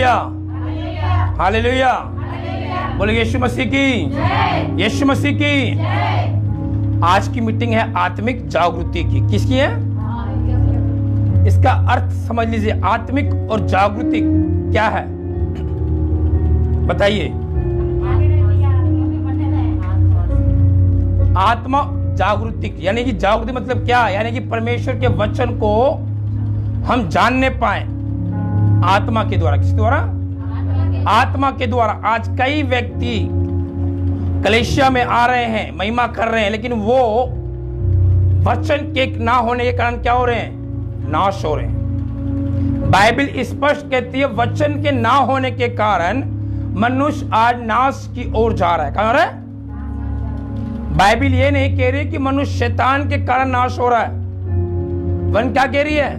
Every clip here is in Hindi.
Hallelujah, hallelujah. बोले यीशु मसीह की, यीशु मसीह की। आज की मीटिंग है आत्मिक जागृति की। किसकी है? इसका अर्थ समझ लीजिए, आत्मिक और जागृति क्या है बताइए। आत्मा जागृति यानी कि जागृति मतलब क्या? यानी कि परमेश्वर के वचन को हम जानने पाए आत्मा के द्वारा। किसके द्वारा? आत्मा के द्वारा। आज कई व्यक्ति कलीसिया में आ रहे हैं, महिमा कर रहे हैं, लेकिन वो वचन के ना होने के कारण क्या हो रहे हैं? नाश हो रहे हैं। बाइबल स्पष्ट कहती है वचन के ना होने के कारण मनुष्य आज नाश की ओर जा रहा है। कहां हो रहा है? बाइबल ये नहीं कह रही कि मनुष्य शैतान के कारण नाश हो रहा है। वन क्या कह रही है?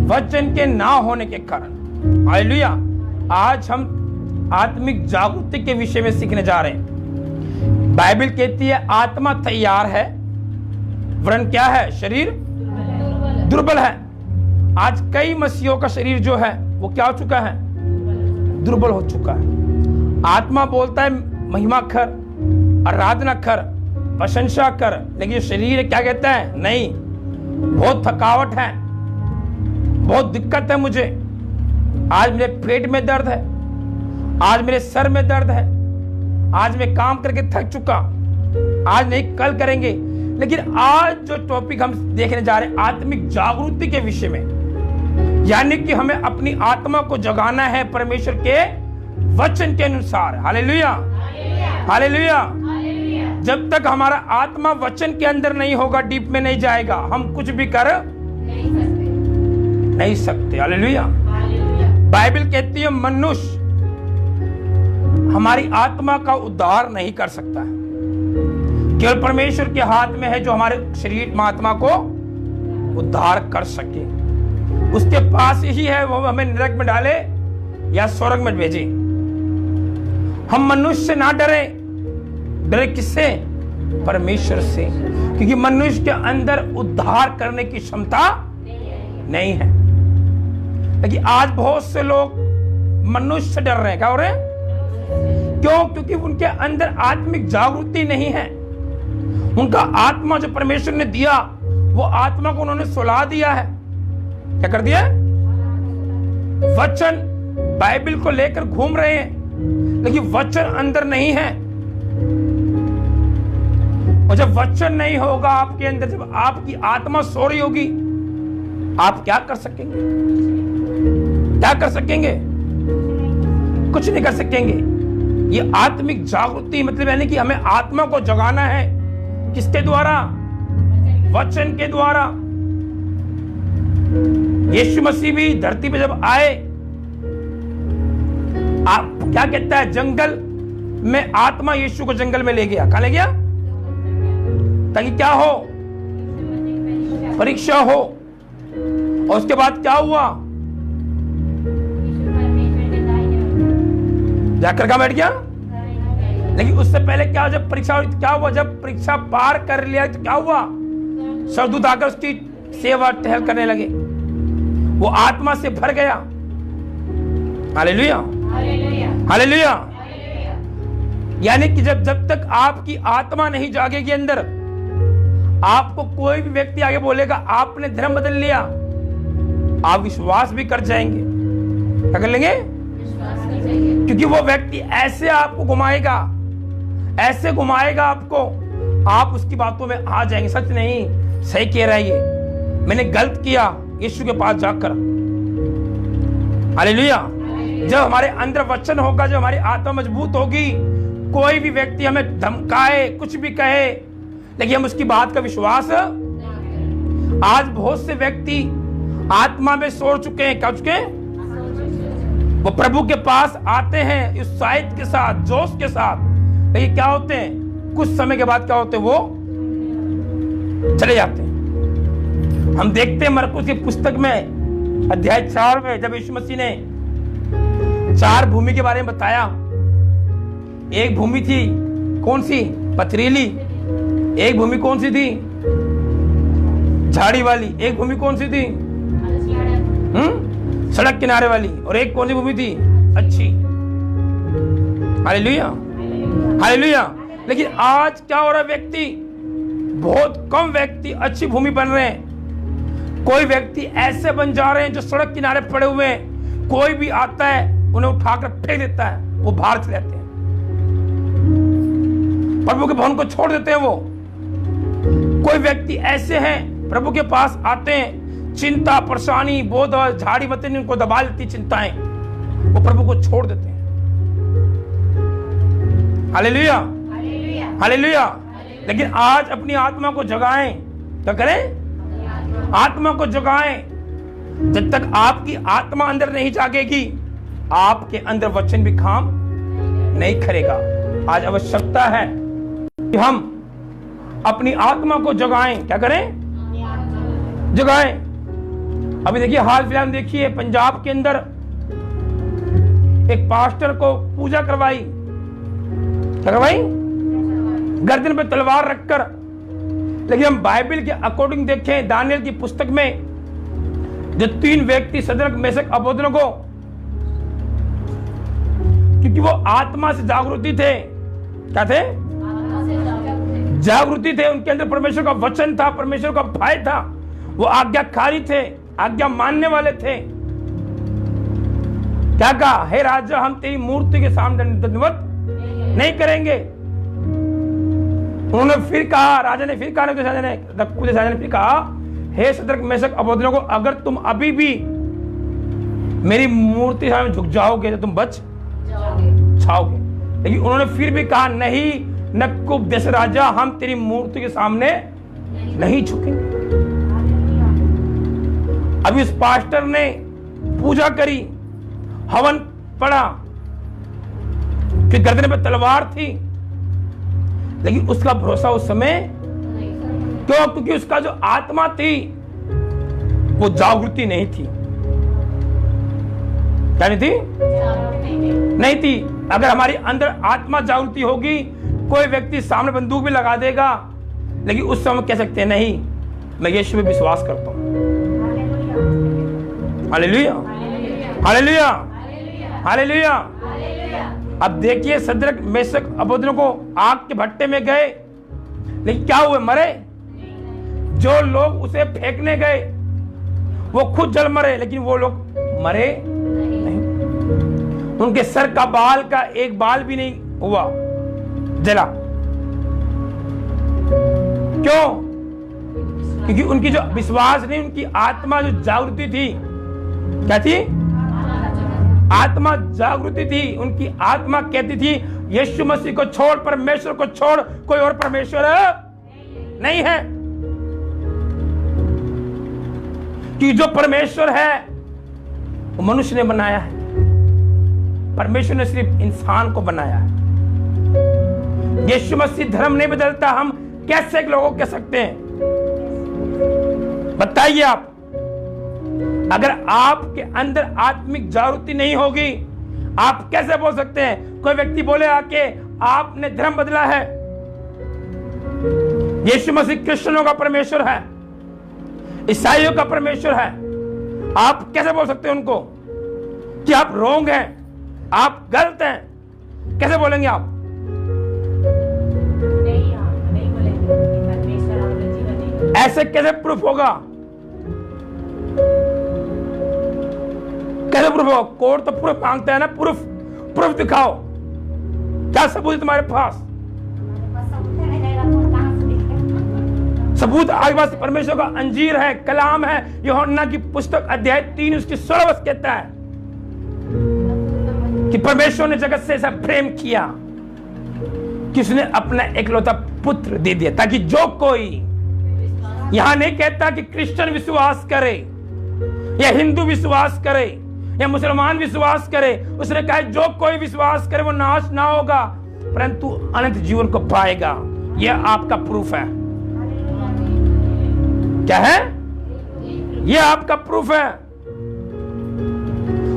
वचन के ना होने के कारण। हालेलुया। आज हम आत्मिक जागृति के विषय में सीखने जा रहे हैं। बाइबल कहती है आत्मा तैयार है, वरन क्या है? शरीर दुर्बल है। आज कई मसीहों का शरीर जो है वो क्या हो चुका है? दुर्बल हो चुका है। आत्मा बोलता है महिमा कर, आराधना कर, प्रशंसा कर, लेकिन शरीर क्या कहता है? नहीं, बहुत थकावट है, बहुत दिक्कत है मुझे, आज मेरे पेट में दर्द है, आज मेरे सर में दर्द है, आज मैं काम करके थक चुका, आज नहीं कल करेंगे। लेकिन आज जो टॉपिक हम देखने जा रहे हैं आत्मिक जागृति के विषय में, यानी कि हमें अपनी आत्मा को जगाना है परमेश्वर के वचन के अनुसार। Hallelujah, hallelujah. जब तक हमारा आत्मा वचन के अंदर नहीं होगा, डीप में नहीं जाएगा, हम कुछ भी कर नहीं सकते। हालेलुया। बाइबल कहती है मनुष्य हमारी आत्मा का उद्धार नहीं कर सकता है, केवल परमेश्वर के हाथ में है जो हमारे शरीर आत्मा को उद्धार कर सके। उसके पास ही है, वो हमें नरक में डाले या स्वर्ग में भेजे। हम मनुष्य से ना डरे। डरे किससे? परमेश्वर से, क्योंकि मनुष्य के अंदर उद्धार करने की क्षमता नहीं है। लेकिन आज बहुत से लोग मनुष्य से डर रहे हैं। क्या हो रहे हैं? क्यों? क्योंकि उनके अंदर आत्मिक जागृति नहीं है। उनका आत्मा जो परमेश्वर ने दिया, वो आत्मा को उन्होंने सुला दिया है। क्या कर दिया? वचन बाइबल को लेकर घूम रहे हैं, लेकिन वचन अंदर नहीं है। और जब वचन नहीं होगा आपके अंदर, जब आपकी आत्मा सो रही होगी, आप क्या कर सकेंगे? क्या कर सकेंगे? कुछ नहीं कर सकेंगे। ये आत्मिक जागृति मतलब यानी कि हमें आत्मा को जगाना है। किसके द्वारा? वचन के द्वारा। यीशु मसीह भी धरती पे जब आए, आप क्या कहता है? जंगल में आत्मा यीशु को जंगल में ले गया। कहां ले गया? ताकि क्या हो? परीक्षा हो। और उसके बाद क्या हुआ? जाकर कहां बैठ गया? लेकिन उससे पहले क्या? जब परीक्षा हुई क्या हुआ? जब परीक्षा पार कर लिया तो क्या हुआ? स्वर्गदूत आकर उसकी सेवा टहल करने लगे। वो आत्मा से भर गया। Hallelujah, hallelujah. यानी कि जब तक आपकी आत्मा नहीं जागेगी अंदर, आपको कोई भी व्यक्ति आगे बोलेगा आपने धर्म बदल लिया, आप विश्वास भी कर जाएंगे। क्या कर लेंगे? क्योंकि वो व्यक्ति ऐसे आपको घुमाएगा, ऐसे घुमाएगा आपको, आप उसकी बातों में आ जाएंगे। सच नहीं, सही कह रहा है ये, मैंने गलत किया, यीशु के पास जाकर। हालेलुया। जब हमारे अंदर वचन होगा, जब हमारी आत्मा मजबूत होगी, कोई भी व्यक्ति हमें धमकाए, कुछ भी कहे, लेकिन हम उसकी बात का विश्वास। आज बहुत से व्यक्ति आत्मा में सो चुके हैं। क्या चुके हैं? वो प्रभु के पास आते हैं उत्साहित के साथ, जोश के साथ, लेकिन क्या होते हैं? कुछ समय के बाद क्या होते हैं? वो चले जाते हैं। हम देखते हैं मरकुस की पुस्तक में अध्याय 4 में, जब यीशु मसीह ने 4 भूमि के बारे में बताया। एक भूमि थी कौन सी? पथरीली। एक भूमि कौन सी थी? झाड़ी वाली। एक भूमि कौन सी थी? सड़क किनारे वाली, और एक कौन सी भूमि थी? अच्छी। Hallelujah, hallelujah. लेकिन आज क्या हो रहा है, व्यक्ति, बहुत कम व्यक्ति अच्छी भूमि बन रहे हैं। कोई व्यक्ति ऐसे बन जा रहे हैं जो सड़क किनारे पड़े हुए हैं, कोई भी आता है उन्हें उठाकर फेंक देता है, वो बाहर चले जाते हैं, प्रभु के भवन को छोड़ देते हैं। वो कोई व्यक्ति ऐसे हैं प्रभु के पास आते हैं, चिंता, परेशानी, बोझ, झाड़ी बत्ती उनको दबा लेती चिंताएं, वो प्रभु को छोड़ देते हैं। Hallelujah, hallelujah. लेकिन आज अपनी आत्मा को जगाएं। क्या करें? आत्मा को जगाएं। जब तक आपकी आत्मा अंदर नहीं जागेगी, आपके अंदर वचन भी काम नहीं करेगा। आज आवश्यकता है कि हम अपनी आत्मा को जगाएं। क्या करें? जगाएं। अभी देखिए, हाल फिलहाल देखिए, पंजाब के अंदर एक पास्टर को पूजा करवाई। क्या करवाई? गर्दन पे तलवार रखकर। लेकिन हम बाइबल के अकॉर्डिंग देखें, दानियल की पुस्तक में जो 3 व्यक्ति, सदरक, मेशक, अबेदनगो, क्योंकि वो आत्मा से जागृति थे। क्या थे? जागृति थे। उनके अंदर परमेश्वर का वचन था, परमेश्वर का भय था। वो आज्ञाकारी थे, आज्ञा मानने वाले थे। क्या कहा? हे राजा, हम तेरी मूर्ति के सामने दंडवत नहीं करेंगे। उन्होंने फिर कहा, राजा ने फिर कहा, ने फिर कहा, हे सदरक, मेशक, अबेदनगो, अगर तुम अभी भी मेरी मूर्ति सामने झुक जाओगे तो तुम बच जाओगे। लेकिन उन्होंने फिर भी कहा, नहीं नबूकदनेस्सर राजा, हम तेरी मूर्ति के सामने नहीं झुकेंगे। अभी उस पास्टर ने पूजा करी, हवन पड़ा, फिर गर्दन पे तलवार थी, लेकिन उसका भरोसा उस समय क्यों? क्योंकि उसका जो आत्मा थी वो जागृति नहीं थी। क्या नहीं थी? नहीं थी। अगर हमारी अंदर आत्मा जागृति होगी, कोई व्यक्ति सामने बंदूक भी लगा देगा, लेकिन उस समय कह सकते हैं, नहीं, मैं यीशु में विश्वास करता हूं। Hallelujah, hallelujah, hallelujah. अब देखिए, सदरक, मेशक, अबेदनगो आग के भट्टे में गए, लेकिन क्या हुए? मरे। जो लोग उसे फेंकने गए वो खुद जल मरे, लेकिन वो लोग मरे नहीं। उनके सर का बाल का एक बाल भी नहीं हुआ, जला। क्यों? क्योंकि उनकी जो विश्वास नहीं, उनकी आत्मा जो जागृति थी। क्या थी? आत्मा जागृति थी। उनकी आत्मा कहती थी, यीशु मसीह को छोड़, परमेश्वर को छोड़, कोई और परमेश्वर नहीं है। कि जो परमेश्वर है वो मनुष्य ने बनाया है, परमेश्वर ने सिर्फ इंसान को बनाया है। यीशु मसीह धर्म नहीं बदलता। हम कैसे लोगों को कह सकते हैं? बताइए आप। अगर आपके अंदर आत्मिक जागृति नहीं होगी, आप कैसे बोल सकते हैं? कोई व्यक्ति बोले आके, आपने धर्म बदला है, यीशु मसीह क्रिश्चियनों का परमेश्वर है, ईसाइयों का परमेश्वर है, आप कैसे बोल सकते हैं उनको कि आप रोंग हैं, आप गलत हैं? कैसे बोलेंगे आप? नहीं बोलेंगे। ऐसे कैसे प्रूफ होगा? कैसे प्रूफ होगा? कोर्ट तो प्रूफ मांगता है ना। प्रूफ दिखाओ। क्या सबूत है तुम्हारे पास? सबूत आपके पास परमेश्वर का अंजीर है, कलाम है। यूहन्ना की पुस्तक अध्याय 3 उसकी 16 वचन कहता है कि परमेश्वर ने जगत से ऐसा प्रेम किया कि उसने अपना एकलौता पुत्र दे दिया, ताकि जो कोई, यहां नहीं कहता कि क्रिश्चियन विश्वास करे या हिंदू विश्वास करे या मुसलमान विश्वास करे, उसने कहा जो कोई विश्वास करे वो नाश ना होगा परंतु अनंत जीवन को पाएगा। यह आपका प्रूफ है। क्या है? यह आपका प्रूफ है।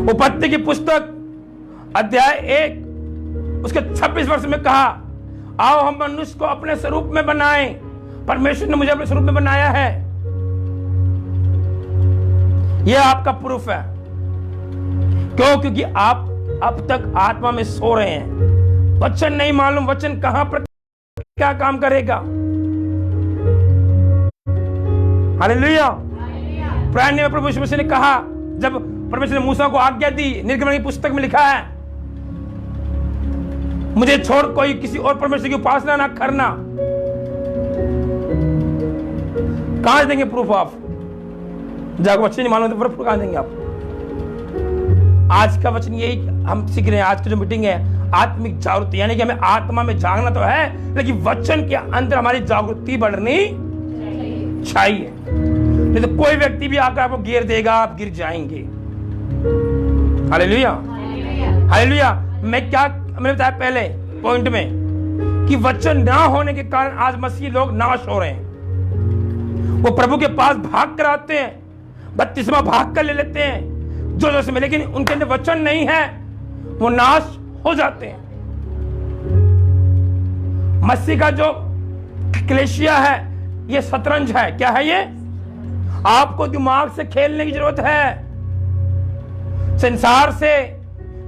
उत्पत्ति की पुस्तक अध्याय 1 उसके 26 वर्ष में कहा, आओ हम मनुष्य को अपने स्वरूप में बनाएं। परमेश्वर ने मुझे अपने स्वरूप में बनाया है। यह आपका प्रूफ है। क्यों? क्योंकि आप अब तक आत्मा में सो रहे हैं। वचन नहीं मालूम, वचन कहां पर क्या काम करेगा। हालेलुया। पुराने में प्रभु यीशु मसीह ने कहा, जब परमेश्वर ने मूसा को आज्ञा दी, निर्गमन की पुस्तक में लिखा है, मुझे छोड़ कोई किसी और परमेश्वर की उपासना ना करना। कहां देंगे प्रूफ आप? जब वचन नहीं मालूम तो प्रूफ कहां देंगे आप? आज का वचन यही हम सीख रहे हैं। आज की जो मीटिंग है आत्मिक जागृति, यानी कि हमें आत्मा में जागना तो है, लेकिन वचन के अंदर हमारी जागृति बढ़नी चाहिए। नहीं तो कोई व्यक्ति भी आकर आपको गिर देगा, आप गिर जाएंगे। Hallelujah, hallelujah. मैंने बताया पहले पॉइंट में कि वचन ना होने के कारण आज मसीह लोग नाश हो रहे हैं। वो प्रभु के पास भाग कर आते हैं, बपतिस्मा भाग कर ले लेते हैं जो जोश में, लेकिन उनके अंदर वचन नहीं है, वो नाश हो जाते हैं। मसीह का जो कलीसिया है ये शतरंज है। क्या है ये? आपको दिमाग से खेलने की जरूरत है, संसार से,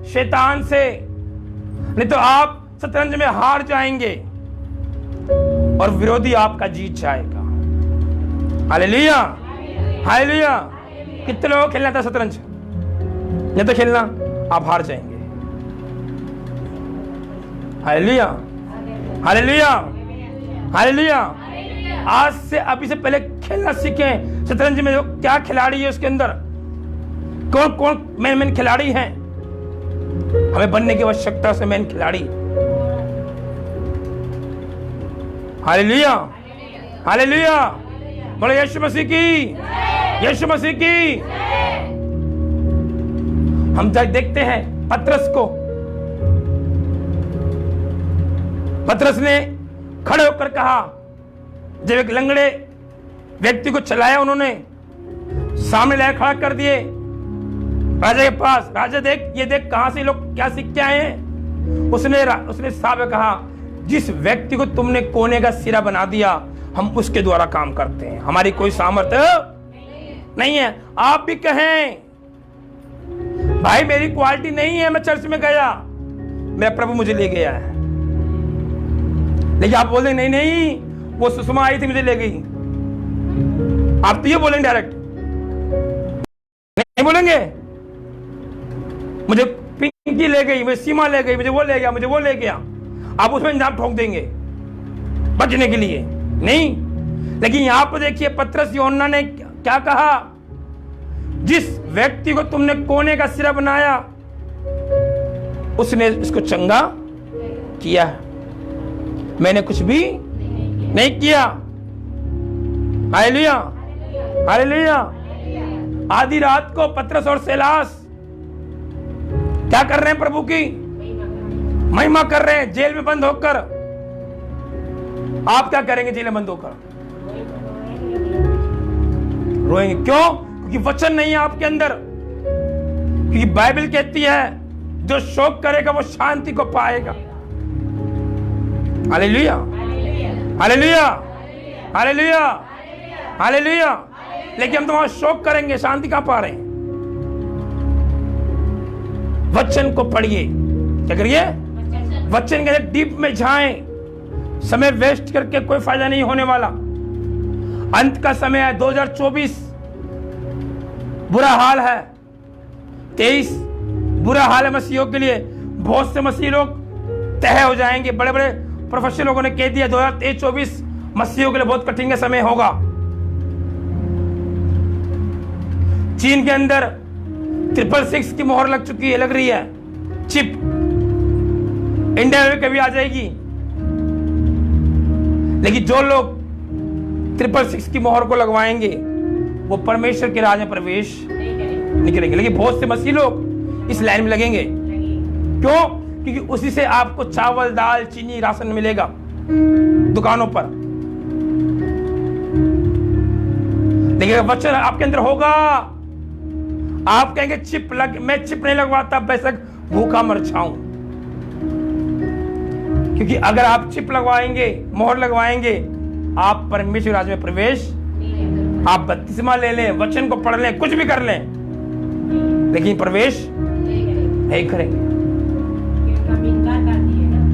शैतान से, नहीं तो आप शतरंज में हार जाएंगे और विरोधी आपका जीत जाएगा। Hallelujah, hallelujah. कितने लोगों को खेलना था शतरंज? नहीं तो खेलना, आप हार जाएंगे। Hallelujah, hallelujah, hallelujah. आज से अभी से पहले खेलना सीखें। शतरंज में जो क्या खिलाड़ी है, उसके अंदर कौन कौन मेन खिलाड़ी हैं, हमें बनने की आवश्यकता से मेन खिलाड़ी। Hallelujah, hallelujah. बोलो यीशु मसीह की, यीशु मसीह की। हम जब देखते हैं पतरस को, पतरस ने खड़े होकर कहा, जब एक लंगड़े व्यक्ति को चलाया, उन्होंने सामने लाया, खड़ा कर दिए राजा के पास। राजा देख, ये देख कहां से लोग क्या सीख के आए हैं। उसने साहब कहा, जिस व्यक्ति को तुमने कोने का सिरा बना दिया, हम उसके द्वारा काम करते हैं, हमारी कोई सामर्थ्य नहीं है। आप भी कहें, भाई मेरी क्वालिटी नहीं है, मैं चर्च में गया, मेरा प्रभु मुझे ले गया है, लेकिन आप बोलेंगे नहीं नहीं, वो सुषमा आई थी मुझे ले गई। आप तो ये बोलेंगे डायरेक्ट, नहीं बोलेंगे मुझे पिंकी ले गई, मुझे सीमा ले गई, मुझे वो ले गया, मुझे वो ले गया। आप उसमें इंजाम ठोक देंगे बचने के लिए, नहीं। लेकिन यहां पर देखिए पतरस यूहन्ना ने क्या कहा, जिस व्यक्ति को तुमने कोने का सिरा बनाया, उसने इसको चंगा किया, मैंने कुछ भी नहीं किया। Hallelujah, hallelujah. आधी रात को पतरस और सीलास क्या कर रहे हैं? प्रभु की महिमा कर रहे हैं, जेल में बंद होकर। आप क्या करेंगे जेल में बंद होकर? रोएंगे। क्यों? क्योंकि वचन नहीं है आपके अंदर। क्योंकि बाइबल कहती है, जो शोक करेगा वो शांति को पाएगा। Hallelujah, hallelujah, hallelujah, hallelujah. लेकिन हम तो वहां शोक करेंगे, शांति कहां पा रहे हैं? वचन को पढ़िए। क्या करिए? वचन के डीप में जाएं। समय वेस्ट करके कोई फायदा नहीं होने वाला। अंत का समय है, 2024 बुरा हाल है, 23 बुरा हाल है मसीहियों के लिए। बहुत से मसीही लोग तय हो जाएंगे। बड़े बड़े प्रोफेशनल लोगों ने कह दिया 2023-24 मसीहियों के लिए बहुत कठिन का समय होगा। चीन के अंदर 666 की मोहर लग चुकी है, लग रही है चिप। इंडिया में कभी आ जाएगी। लेकिन जो लोग 666 की मोहर को लगवाएंगे वो परमेश्वर के राज में प्रवेश नहीं करेंगे। लेकिन बहुत से मसीही लोग इस लाइन में लगेंगे। क्यों? क्योंकि उसी से आपको चावल, दाल, चीनी, राशन मिलेगा दुकानों पर। लेकिन वचन आपके अंदर होगा, आप कहेंगे चिप मैं चिप नहीं लगवाता, बेशक भूखा मर जाऊं। क्योंकि अगर आप चिप लगवाएंगे, मोहर लगवाएंगे, आप परमेश्वर राज में प्रवेश, आप बपतिस्मा ले लें, वचन को पढ़ लें, कुछ भी कर लें, लेकिन प्रवेश यही करेंगे।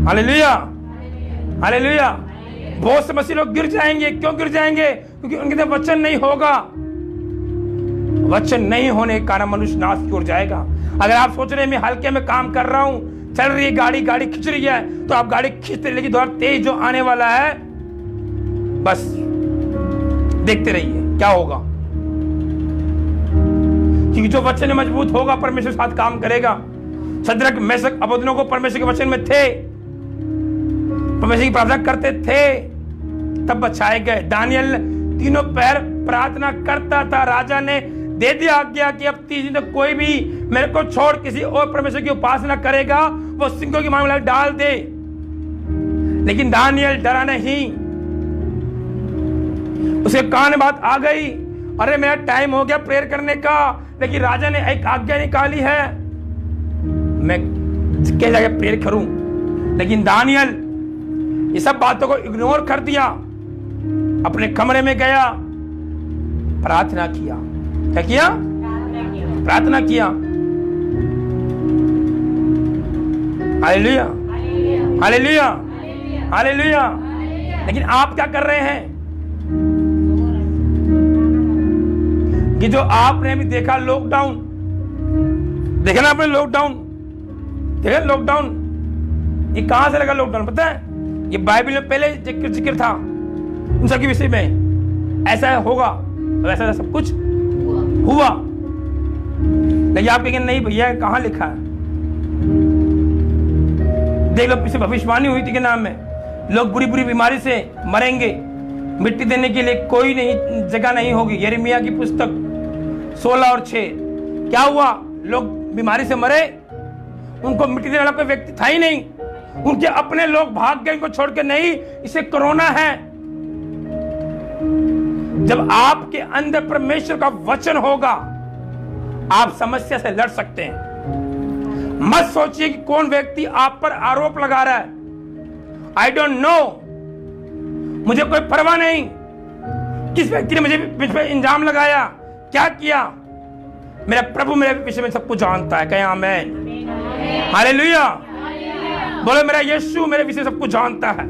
Hallelujah, hallelujah. बहुत से मसीह लोग गिर जाएंगे। क्यों गिर जाएंगे? क्योंकि उनके अंदर वचन नहीं होगा। वचन नहीं होने के कारण मनुष्य नाश की ओर जाएगा। अगर आप सोच रहे हैं मैं हल्के में काम कर रहा हूं, चल रही है गाड़ी, गाड़ी खिंच रही है, तो आप गाड़ी खींचते रहिए, लेकिन तेज जो आने वाला है बस देखते रहिए क्या होगा। क्योंकि जो वचन मजबूत होगा परमेश्वर के साथ काम करेगा। शद्रक, मेशक, अबेदनगो को परमेश्वर के वचन में थे, परमेश्वर की प्रार्थना करते थे, तब बचाए गए। दानियल तीनों पैर प्रार्थना करता था। राजा ने दे दिया आज्ञा कि अब 30 दिन तक कोई भी मेरे को छोड़ किसी और परमेश्वर की उपासना करेगा वो सिंहों की मांग में डाल दे। लेकिन दानियल डरा नहीं। उसके कान में बात आ गई, अरे मेरा टाइम हो गया प्रेयर करने का, लेकिन राजा ने एक आज्ञा निकाली है, मैं क्या जाके प्रेयर करूं। लेकिन दानियल ये सब बातों को इग्नोर कर दिया, अपने कमरे में गया, प्रार्थना किया। क्या किया? प्रार्थना किया। Hallelujah, hallelujah, hallelujah. लेकिन आप क्या कर रहे हैं कि जो आपने अभी देखा लॉकडाउन, देखा ना आपने लॉकडाउन, देखा लॉकडाउन, ये कहां से लगा लॉकडाउन पता है? ये बाइबल में पहले जिक्र था उन सबके विषय में, ऐसा होगा तो ऐसा सब कुछ हुआ। लेकिन आप कहेंगे नहीं भैया कहां लिखा है? देख लो, पीछे भविष्यवाणी हुई थी के नाम में लोग बुरी बुरी बीमारी से मरेंगे, मिट्टी देने के लिए कोई नहीं जगह नहीं होगी। यिर्मयाह की पुस्तक 16 और 6। क्या हुआ? लोग बीमारी से मरे, उनको मिट्टी देने वाला कोई व्यक्ति था ही नहीं, उनके अपने लोग भाग गए उनको छोड़ के। नहीं, इसे कोरोना है। जब आपके अंदर परमेश्वर का वचन होगा आप समस्या से लड़ सकते हैं। मत सोचिए कि कौन व्यक्ति आप पर आरोप लगा रहा है। आई डोंट नो, मुझे कोई परवाह नहीं किस व्यक्ति ने मुझे पे इल्जाम लगाया, क्या किया। मेरा प्रभु मेरे विषय में सब कुछ जानता है। कहें आमीन, हालेलुया। बोलो मेरा यीशु मेरे विषय सब कुछ जानता है।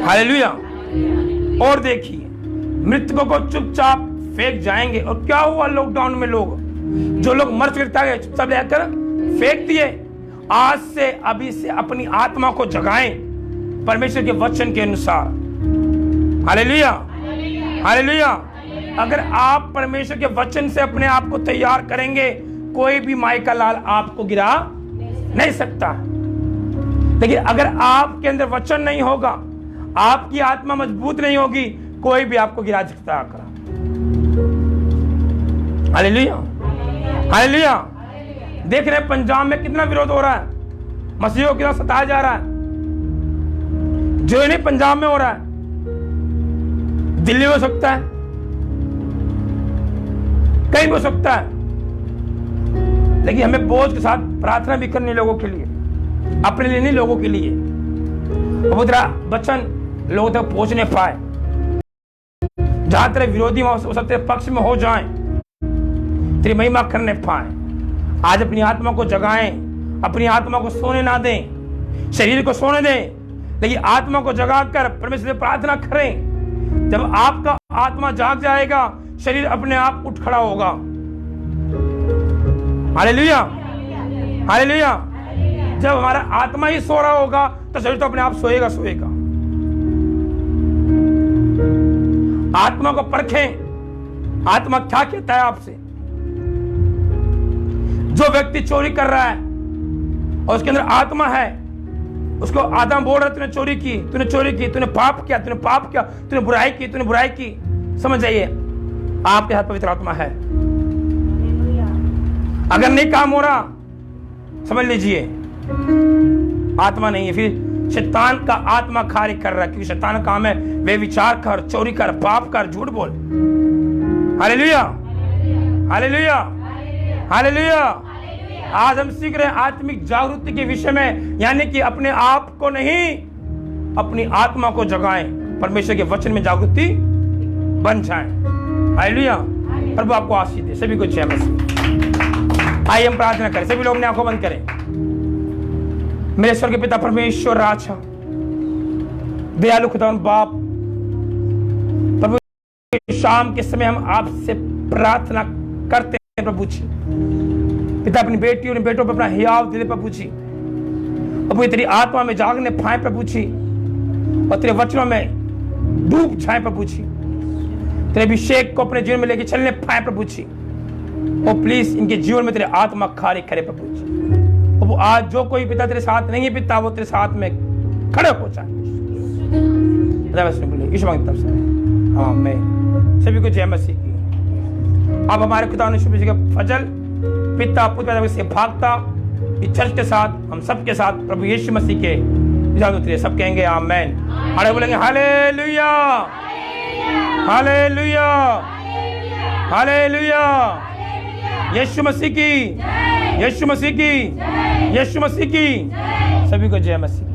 हालेलुया। और देखिए, मृतकों को चुपचाप फेंक जाएंगे। और क्या हुआ लॉकडाउन में? लोग जो लोग मर चुके थे चुपचाप लेकर फेंक दिए। आज से अभी से अपनी आत्मा को जगाएं परमेश्वर के वचन के अनुसार। Hallelujah, hallelujah. अगर आप परमेश्वर के वचन से अपने आप को तैयार करेंगे, कोई भी माई का लाल आपको गिरा नहीं सकता। लेकिन अगर आपके अंदर वचन नहीं होगा, आपकी आत्मा मजबूत नहीं होगी, कोई भी आपको गिरा सकता है। Hallelujah, hallelujah. देख रहे हैं पंजाब में कितना विरोध हो रहा है, मसीहियों को कितना सताया जा रहा है। जो नहीं पंजाब में हो रहा है, दिल्ली में हो सकता है, कहीं भी हो सकता है। लेकिन हमें बोझ के साथ प्रार्थना भी करनी लोगों के लिए, अपने लिए नहीं, लोगों के लिए। वो तेरा वचन लोगों तक पहुंचने पाए। जहां तेरे विरोधी हो सकते पक्ष में हो जाएं, तेरी महिमा करने पाए। आज अपनी आत्मा को जगाएं, अपनी आत्मा को सोने ना दें, शरीर को सोने दें, लेकिन आत्मा को जगाकर परमेश्वर से प्रार्थना करें। जब आपका आत्मा जाग जाएगा, शरीर अपने आप उठ खड़ा होगा। Hallelujah, hallelujah. जब हमारा आत्मा ही सो रहा होगा तो शरीर तो अपने आप सोएगा सोएगा। आत्मा को परखें, आत्मा क्या कहता है आपसे। जो व्यक्ति चोरी कर रहा है और उसके अंदर आत्मा है, उसको आदम बोल रहा है तूने चोरी की, तूने चोरी की, तूने पाप किया, तूने पाप किया, तूने बुराई की, तूने बुराई की। समझ जाइए आपके हाथ पवित्र आत्मा है। अगर नहीं काम हो रहा समझ लीजिए आत्मा नहीं है, फिर शैतान का आत्मा कार्य कर रहा है। क्योंकि शैतान का काम है वे विचार कर, चोरी कर, पाप कर, झूठ बोल। Hallelujah, hallelujah, hallelujah. आज हम सीख रहे हैं आत्मिक जागृति के विषय में, यानी कि अपने आप को नहीं, अपनी आत्मा को जगाएं, परमेश्वर के वचन में जागृति बन जाएं। हालेलुया। प्रभु आपको आशीष दे। सभी को जय मसीह। आइए हम प्रार्थना करें, सभी लोग अपनी आंखों बंद करें। मेरे स्वर्गीय पिता परमेश्वर राजा, दयालु खुदावन बाप, प्रभु शाम के समय हम आपसे प्रार्थना करते हैं प्रभु जी। पिता अपनी बेटी और बेटों पर अपना हियाव दिले प्रभु जी, प्रभु तेरी आत्मा में जागने पाए प्रभु जी, और तेरे वचनों में डूब जाए प्रभु जी, तेरे अभिषेक को अपने जीवन में लेके चलने पाए प्रभु जी। और प्लीज इनके जीवन में तेरे आत्मा कार्य करे प्रभु जी। प्रभु आज जो कोई पिता तेरे साथ नहीं है पिता, वो तेरे साथ में खड़े हो जाए। यीशु मांगता हूं, आमीन। सभी को जय मसीह की। अब हमारे खुदा ने शुभ का फजल पिता पुत्र से भागता इस चर्च के साथ, हम सबके साथ प्रभु यीशु मसीह के उतरे, सब कहेंगे आमीन। अरे बोलेंगे हालेलुया, हालेलुया, हालेलुया। यीशु मसीह की, यीशु मसीह की, यीशु मसीह की। सभी को जय मसीह।